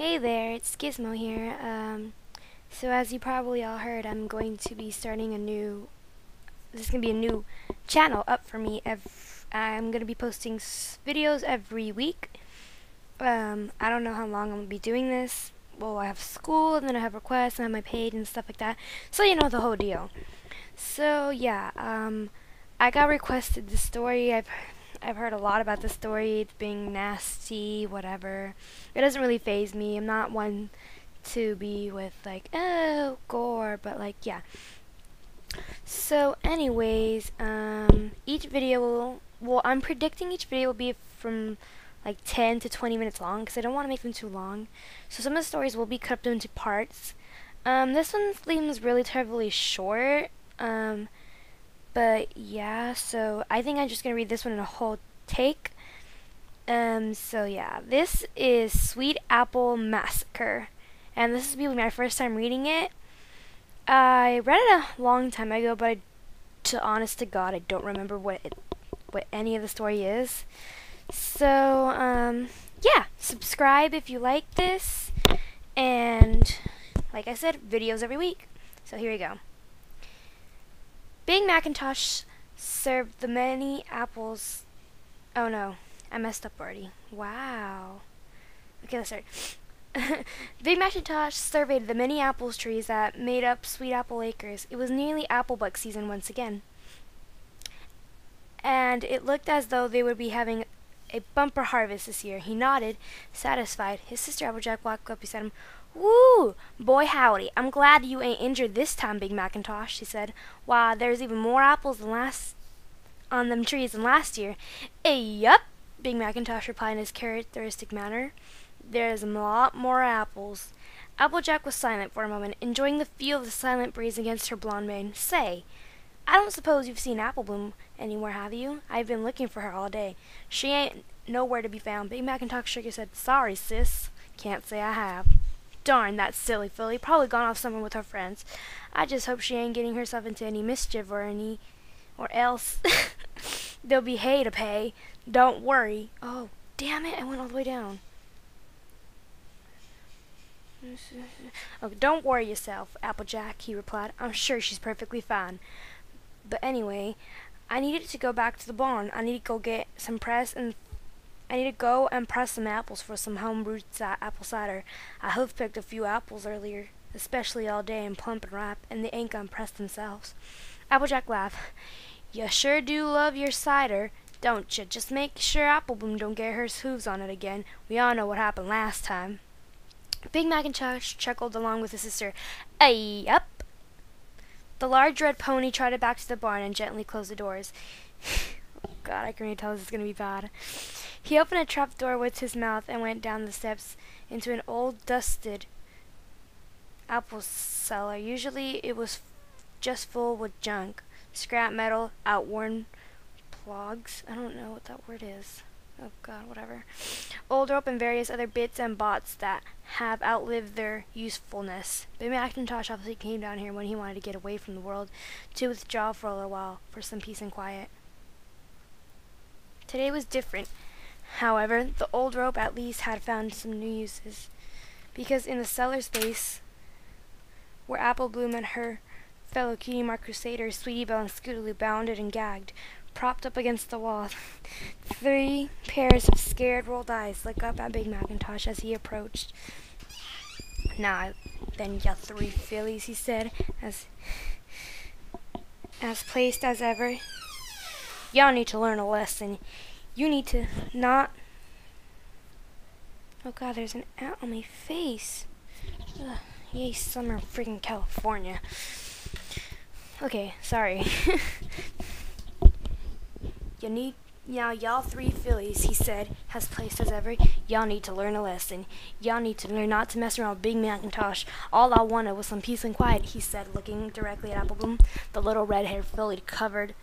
Hey there, it's Gizmo here. So as you probably all heard, I'm going to be starting this is going to be a new channel up for me. I'm going to be posting videos every week. I don't know how long I'm going to be doing this. Well, I have school, and then I have requests, and I have my page and stuff like that. So you know the whole deal. So yeah, I got requested this story. I've heard a lot about this story. It's being nasty, whatever. It doesn't really faze me. I'm not one to be with like, oh, gore, but like, yeah. So anyways, each video I'm predicting each video will be from like 10 to 20 minutes long because I don't want to make them too long. So some of the stories will be cut up into parts. This one seems really terribly short. But yeah, so I think I'm just gonna read this one in a whole take. So yeah, this is Sweet Apple Massacre, and this will be my first time reading it. I read it a long time ago, but honest to God, I don't remember what any of the story is. So yeah, subscribe if you like this, and like I said, videos every week. So here we go. Big Macintosh served the many apples. Oh no, I messed up already. Wow. Okay, let's start. Big Macintosh surveyed the many apple trees that made up Sweet Apple Acres. It was nearly apple buck season once again, and it looked as though they would be having a bumper harvest this year. He nodded, satisfied. His sister Applejack walked up beside him. "Woo! Boy howdy, I'm glad you ain't injured this time, Big Macintosh," she said. "Why, there's even more apples on them trees than last year." "Yup," Big Macintosh replied in his characteristic manner. "There's a lot more apples." Applejack was silent for a moment, enjoying the feel of the silent breeze against her blonde mane. "Say, I don't suppose you've seen Apple Bloom anywhere, have you? I've been looking for her all day. She ain't nowhere to be found." Big Macintosh shook his head. "Sorry, sis. Can't say I have." "Darn that silly filly. Probably gone off somewhere with her friends. I just hope she ain't getting herself into any mischief or else there'll be hay to pay. Don't worry." Oh, damn it. I went all the way down. "Oh, don't worry yourself, Applejack," he replied. "I'm sure she's perfectly fine. But anyway, I needed to go back to the barn. I need to go get some I need to go and press some apples for some home-brewed apple cider. I hoof-picked a few apples earlier, especially all day and plump and ripe, and they ain't gonna press themselves." Applejack laughed. "You sure do love your cider, don't you? Just make sure Apple Bloom don't get her hooves on it again. We all know what happened last time." Big Macintosh chuckled along with his sister. "Yup." The large red pony trotted back to the barn and gently closed the doors. Oh God, I can already tell this is going to be bad. He opened a trap door with his mouth and went down the steps into an old, dusted apple cellar. Usually it was just full with junk, scrap metal, outworn plugs. I don't know what that word is. Oh God, whatever. Old rope and various other bits and bots that have outlived their usefulness. Big Macintosh obviously came down here when he wanted to get away from the world, to withdraw for a little while, for some peace and quiet. Today was different. However, the old rope at least had found some new uses, because in the cellar space where Apple Bloom and her fellow Cutie Mark Crusaders, Sweetie Belle and Scootaloo, bounded and gagged, propped up against the wall. 3 pairs of scared rolled eyes looked up at Big Macintosh as he approached. "Now then, ya 3 fillies," he said, as placed as ever. "Y'all need to learn a lesson. You need to not..." Oh God, there's an ant on my face. Ugh, yay, summer freaking California. Okay, sorry. Y'all 3 fillies," he said, as placed as ever. "Y'all need to learn a lesson. Y'all need to learn not to mess around with Big Macintosh. All I wanted was some peace and quiet," he said, looking directly at Apple Bloom. The little red-haired filly cowered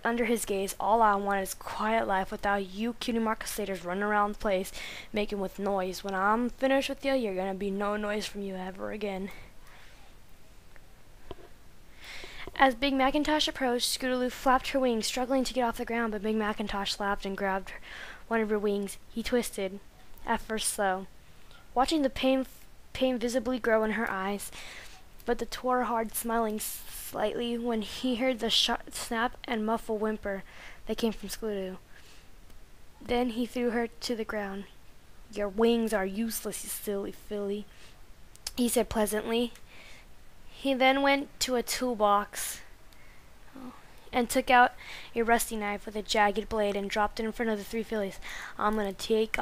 under his gaze. "All I want is quiet life without you Cutie Mark Crusaders running around the place making with noise. When I'm finished with you, you're gonna be no noise from you ever again." As Big Macintosh approached, Scootaloo flapped her wings, struggling to get off the ground, but Big Macintosh laughed and grabbed one of her wings. He twisted, at first slow. watching the pain visibly grow in her eyes, but the tore hard, smiling slightly when he heard the snap and muffled whimper that came from Scootaloo. Then he threw her to the ground. "Your wings are useless, you silly filly," he said pleasantly. He then went to a toolbox and took out a rusty knife with a jagged blade and dropped it in front of the 3 fillies. I'm gonna take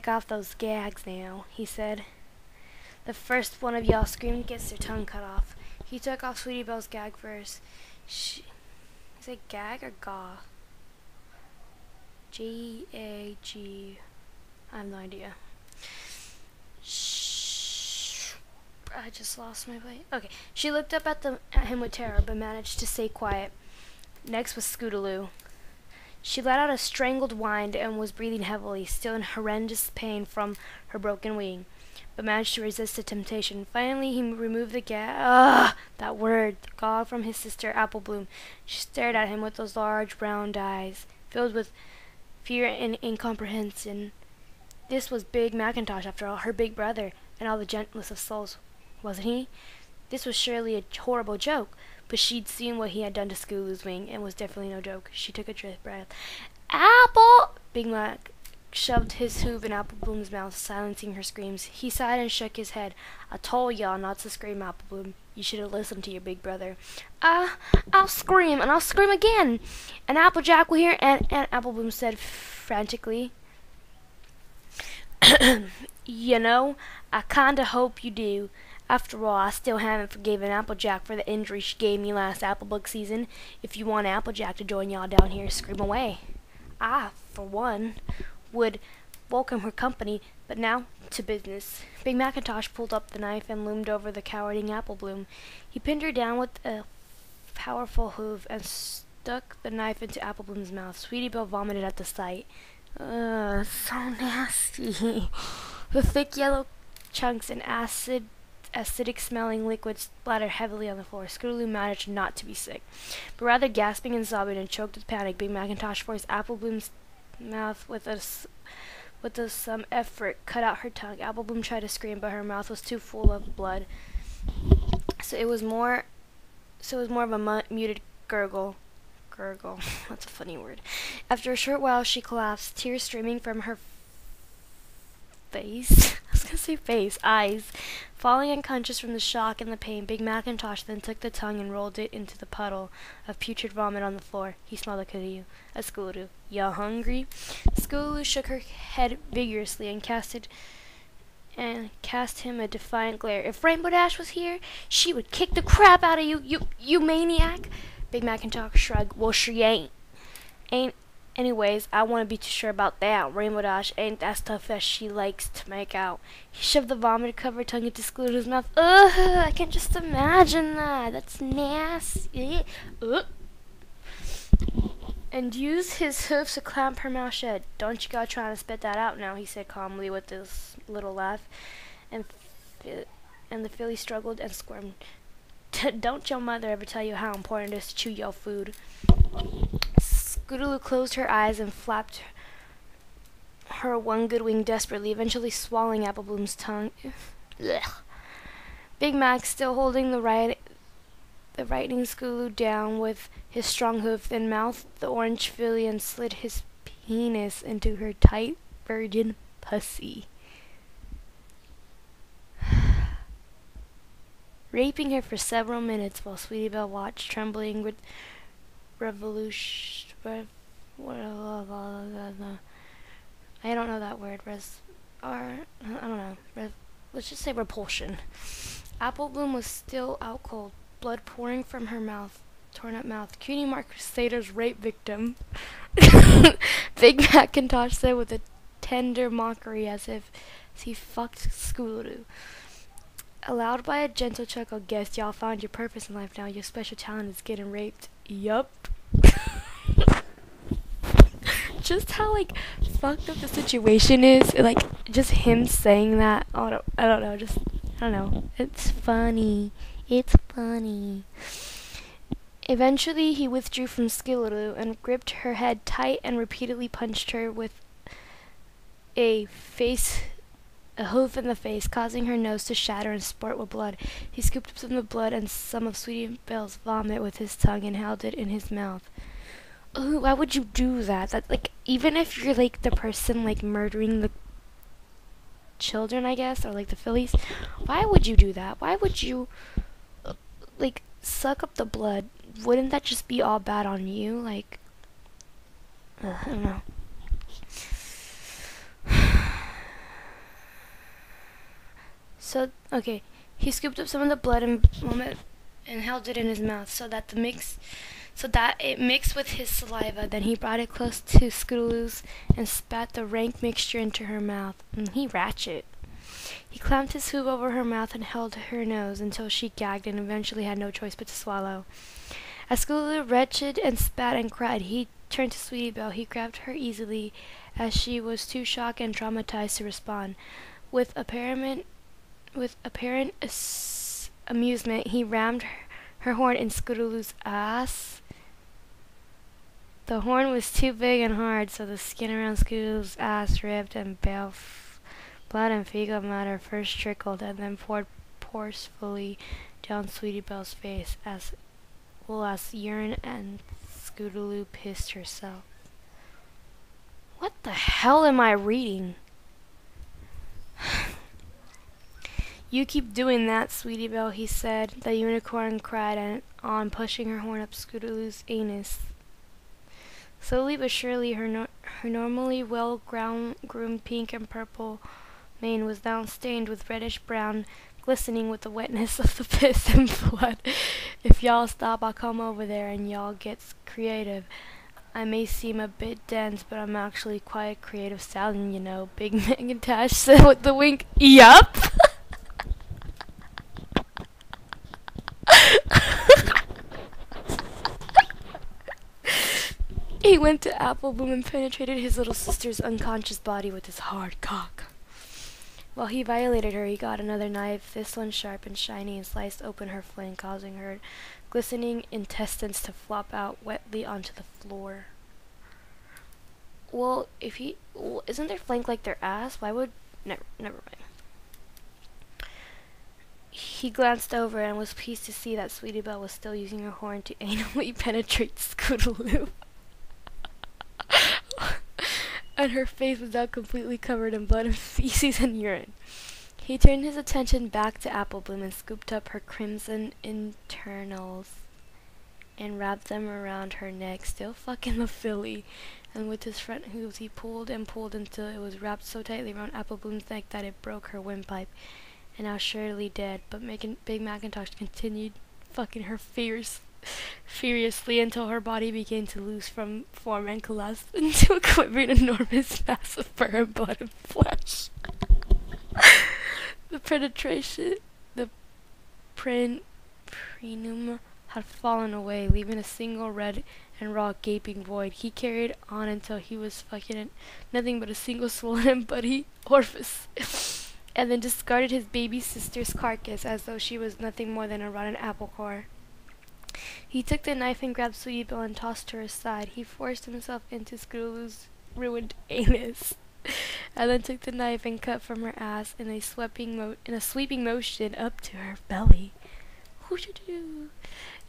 off those gags now," he said. "The first one of y'all screamed gets their tongue cut off." He took off Sweetie Belle's gag first. Is it gag or gaw? G-A-G. I have no idea. I just lost my way. Okay. She looked up at him with terror, but managed to stay quiet. Next was Scootaloo. She let out a strangled whine and was breathing heavily, still in horrendous pain from her broken wing, but managed to resist the temptation. Finally, he removed the that word, gag, from his sister Apple Bloom. She stared at him with those large round eyes, filled with fear and incomprehension. This was Big Macintosh, after all, her big brother, and all the gentlest of souls, wasn't he? This was surely a horrible joke, but she'd seen what he had done to Scootaloo's wing, and was definitely no joke. She took a deep breath. "Apple!" Big Mac shoved his hoof in Apple Bloom's mouth, silencing her screams. He sighed and shook his head. "I told y'all not to scream, Apple Bloom. You should have listened to your big brother." I'll scream, and I'll scream again, and Applejack will hear," and Apple Bloom said frantically. "You know, I kinda hope you do. After all, I still haven't forgiven Applejack for the injury she gave me last apple book season. If you want Applejack to join y'all down here, scream away. I, for one, would welcome her company, but now to business." Big Macintosh pulled up the knife and loomed over the cowering Apple Bloom. He pinned her down with a powerful hoof and stuck the knife into Apple Bloom's mouth. Sweetie Belle vomited at the sight. So nasty. The thick yellow chunks and acidic-smelling liquid splattered heavily on the floor. Scootaloo managed not to be sick, but rather gasping and sobbing and choked with panic. Big Macintosh forced Apple Bloom's mouth with some effort, cut out her tongue. Apple Bloom tried to scream, but her mouth was too full of blood, so it was more of a muted gurgle. Gurgle. That's a funny word. After a short while, she collapsed, tears streaming from her face. I was gonna say face, eyes. Falling unconscious from the shock and the pain, Big Macintosh then took the tongue and rolled it into the puddle of putrid vomit on the floor. He smiled at Scootaloo. "Ya hungry?" Scootaloo shook her head vigorously and cast him a defiant glare. "If Rainbow Dash was here, she would kick the crap out of you maniac." Big Macintosh shrugged. "Well, she ain't. Anyways, I wouldn't be too sure about that. Rainbow Dash ain't that tough as she likes to make out." He shoved the vomit-covered tongue into Scootaloo's mouth. Ugh, I can just imagine that. That's nasty. And used his hoofs to clamp her mouth shut. "Don't you go trying to spit that out now," he said calmly with his little laugh. And the filly struggled and squirmed. "Don't your mother ever tell you how important it is to chew your food?" Scootaloo closed her eyes and flapped her one good wing desperately, eventually swallowing Apple Bloom's tongue. Ugh. Big Mac, still holding the rightening Scootaloo down with his strong hoof, then mouthed the orange filly and slid his penis into her tight virgin pussy, raping her for several minutes while Sweetie Belle watched, trembling with revolution. I don't know that word. I don't know. Let's just say repulsion. Apple Bloom was still out cold, blood pouring from her torn up mouth. "Cutie Mark Crusader's rape victim," Big Macintosh said with a tender mockery, as if he fucked Scootaloo. Allowed by a gentle chuckle, "Guess y'all found your purpose in life now. Your special talent is getting raped." Yup. Just how fucked up the situation is, just him saying that. I don't know. It's funny. Eventually, he withdrew from Scootaloo and gripped her head tight and repeatedly punched her with a face a hoof in the face, causing her nose to shatter and spurt with blood. He scooped up some of the blood and some of Sweetie Belle's vomit with his tongue and held it in his mouth. Ooh, why would you do that? That, like, even if you're like the person like murdering the children, I guess, or like the fillies, why would you do that? Why would you like suck up the blood? Wouldn't that just be all bad on you? Like, I don't know. So, okay, he scooped up some of the blood and vomit and held it in his mouth so that it mixed with his saliva. Then he brought it close to Scootaloo's and spat the rank mixture into her mouth. He ratchet. He clamped his hoof over her mouth and held her nose until she gagged and eventually had no choice but to swallow. As Scootaloo retched and spat and cried, he turned to Sweetie Belle. He grabbed her easily as she was too shocked and traumatized to respond. With apparent amusement, he rammed her horn in Scootaloo's ass. The horn was too big and hard, so the skin around Scootaloo's ass ripped and blood and fecal matter first trickled and then poured forcefully down Sweetie Belle's face as well as urine, and Scootaloo pissed herself. What the hell am I reading? You keep doing that, Sweetie Belle, he said. The unicorn cried on, pushing her horn up Scootaloo's anus. Slowly but surely, her normally well-groomed pink and purple mane was now stained with reddish-brown, glistening with the wetness of the piss and blood. If y'all stop, I'll come over there and y'all get creative. I may seem a bit dense, but I'm actually quite a creative stallion, you know. Big Macintosh said with the wink. Yup! He went to Apple Bloom and penetrated his little sister's unconscious body with his hard cock. While he violated her, he got another knife, this one sharp and shiny, and sliced open her flank, causing her glistening intestines to flop out wetly onto the floor. Well, isn't their flank like their ass? Why would... Never mind. He glanced over and was pleased to see that Sweetie Belle was still using her horn to anally penetrate Scootaloo. And her face was now completely covered in blood and feces and urine. He turned his attention back to Apple Bloom and scooped up her crimson internals and wrapped them around her neck, still fucking the filly. And with his front hooves, he pulled and pulled until it was wrapped so tightly around Apple Bloom's neck that it broke her windpipe. And now surely dead, but Big Macintosh continued fucking her furiously until her body began to lose from form and collapsed into a quivering enormous mass of fur and blood and flesh. The prenum had fallen away, leaving a single red and raw gaping void. He carried on until he was fucking nothing but a single swollen and bloody orifice, and then discarded his baby sister's carcass as though she was nothing more than a rotten apple core. He took the knife and grabbed Sweetie Belle and tossed her aside. He forced himself into Scootaloo's ruined anus, and then took the knife and cut from her ass in a sweeping motion up to her belly.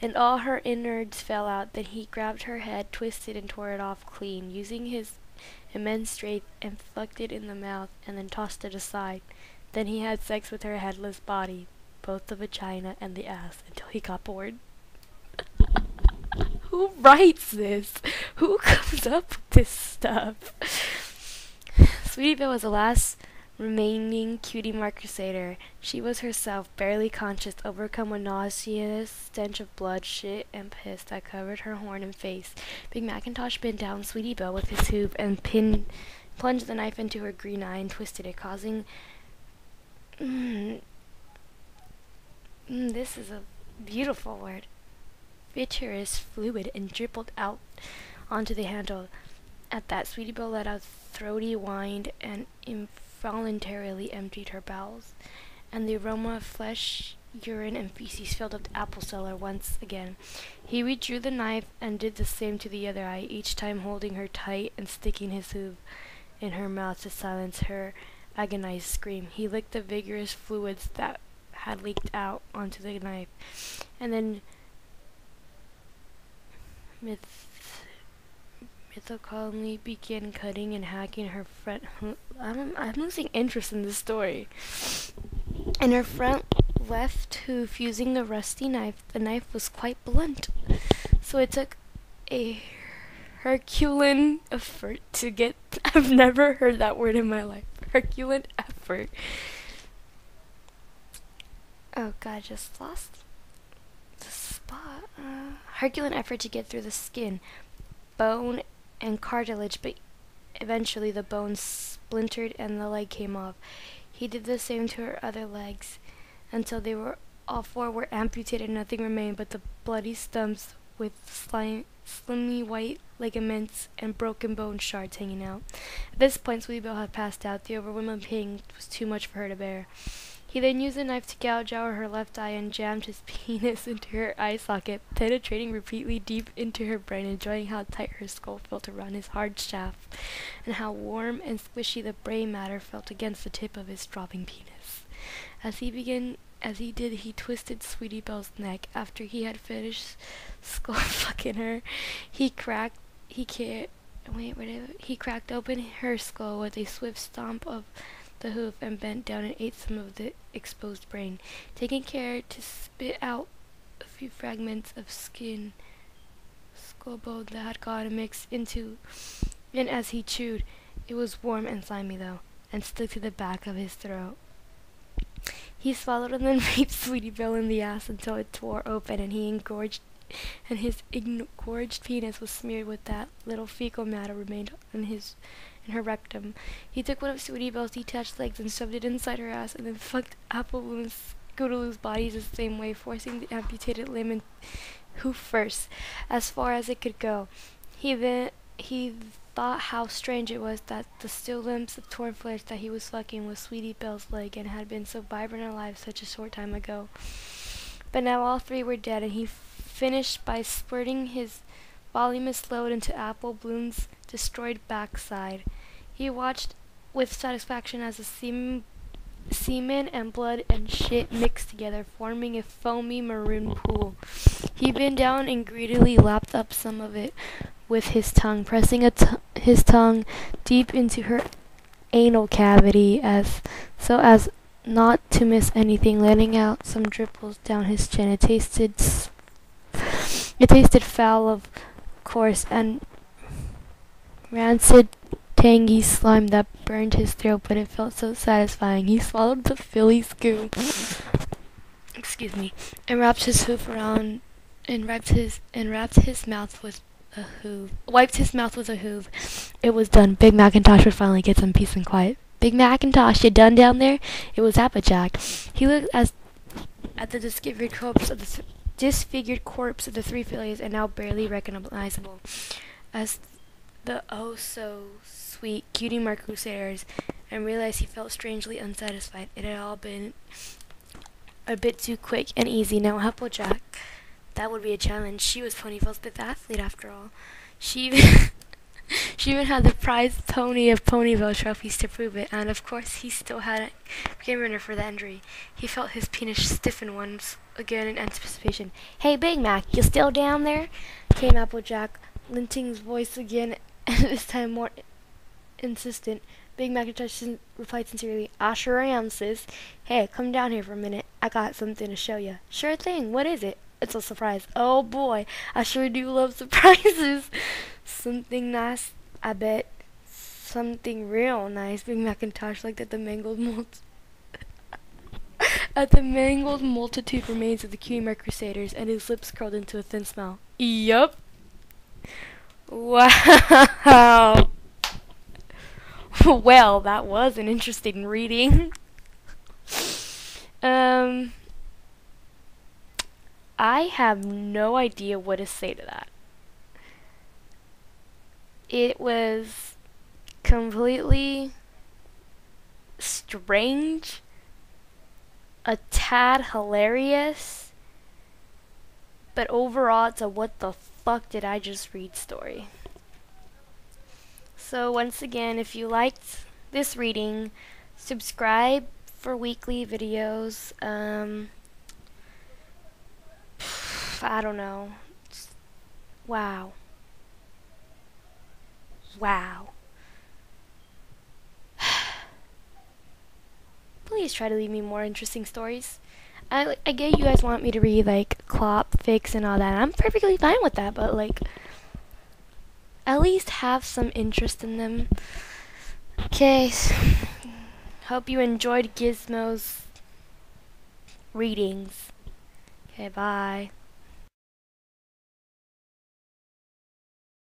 And all her innards fell out. Then he grabbed her head, twisted, and tore it off clean, using his immense strength, and fucked it in the mouth, and then tossed it aside. Then he had sex with her headless body, both the vagina and the ass, until he got bored. Who writes this? Who comes up with this stuff? Sweetie Belle was the last remaining cutie mark crusader. She was herself, barely conscious, overcome with nauseous stench of blood, shit, and piss that covered her horn and face. Big Macintosh bent down Sweetie Belle with his hoof and plunged the knife into her green eye and twisted it, causing... this is a beautiful word. Vitreous fluid and dribbled out onto the handle. At that, Sweetie Belle let out a throaty whine and involuntarily emptied her bowels, and the aroma of flesh, urine, and feces filled up the apple cellar once again. He withdrew the knife and did the same to the other eye, each time holding her tight and sticking his hoof in her mouth to silence her agonized scream. He licked the vigorous fluids that had leaked out onto the knife, and then methodically began cutting and hacking her front. I'm losing interest in this story. In her front left hoof, using the rusty knife. The knife was quite blunt, so it took a Herculean effort to get. I've never heard that word in my life. Herculean effort. Oh god, I just lost the spot. Herculean effort to get through the skin, bone, and cartilage, but eventually the bone splintered and the leg came off. He did the same to her other legs until all four were amputated. Nothing remained but the bloody stumps with slimy white ligaments and broken bone shards hanging out. At this point, Sweetie Belle had passed out. The overwhelming pain was too much for her to bear. He then used a knife to gouge out her left eye and jammed his penis into her eye socket, penetrating repeatedly deep into her brain, enjoying how tight her skull felt around his hard shaft, and how warm and squishy the brain matter felt against the tip of his dropping penis. As he did, he twisted Sweetie Belle's neck. After he had finished skull fucking her, he cracked open her skull with a swift stomp of the hoof and bent down and ate some of the exposed brain, taking care to spit out a few fragments of skull bone that had gotten mixed into. And as he chewed, it was warm and slimy though, and stuck to the back of his throat. He swallowed and then raped Sweetie Belle in the ass until it tore open, and his engorged penis was smeared with that little fecal matter remained in her rectum. He took one of Sweetie Belle's detached legs and shoved it inside her ass, and then fucked Apple Blue and Scootaloo's bodies the same way, forcing the amputated limb and hoof first, as far as it could go. He thought how strange it was that the still limbs of torn flesh that he was fucking was Sweetie Belle's leg and had been so vibrant and alive such a short time ago. But now all three were dead, and he finished by squirting his voluminous load into Apple Bloom's destroyed backside. He watched with satisfaction as the semen and blood and shit mixed together, forming a foamy maroon pool. He bent down and greedily lapped up some of it with his tongue, pressing his tongue deep into her anal cavity so as not to miss anything, letting out some dripples down his chin. It tasted foul, of course, and rancid, tangy slime that burned his throat, but it felt so satisfying. He swallowed the filly's goo, excuse me, and wrapped his hoof around, and wiped his mouth with a hoof. It was done. Big Macintosh would finally get some peace and quiet. Big Macintosh, you done down there? It was Applejack. He looked at the disfigured corpse of the three fillies, and now barely recognizable as the oh-so-sweet Cutie Mark Crusaders, and realized he felt strangely unsatisfied. It had all been a bit too quick and easy. Now Applejack, that would be a challenge. She was Ponyville's fifth athlete, after all. She even had the prize pony of Ponyville trophies to prove it, and of course he still hadn't given her for the injury. He felt his penis stiffen once again in anticipation. "Hey, Big Mac, you still down there?" came Applejack, Linting's voice again, and this time more insistent. Big Macintosh replied sincerely, "I sure am, sis. Hey, come down here for a minute. I got something to show you." "Sure thing. What is it?" "It's a surprise." "Oh boy, I sure do love surprises." "Something nice, I bet." "Something real nice." Big Macintosh looked at the mangled multitude remains of the Cutie Mark Crusaders, and his lips curled into a thin smile. "Yup." "Wow." Well, that was an interesting reading. I have no idea what to say to that. It was completely strange, a tad hilarious, but overall it's a what the fuck did I just read story. So once again, if you liked this reading, Subscribe for weekly videos. I don't know. Wow. Wow. Please try to leave me more interesting stories. I get you guys want me to read like clop fics and all that. I'm perfectly fine with that, but like at least have some interest in them. Okay. Hope you enjoyed Gizmo's readings. Okay, bye.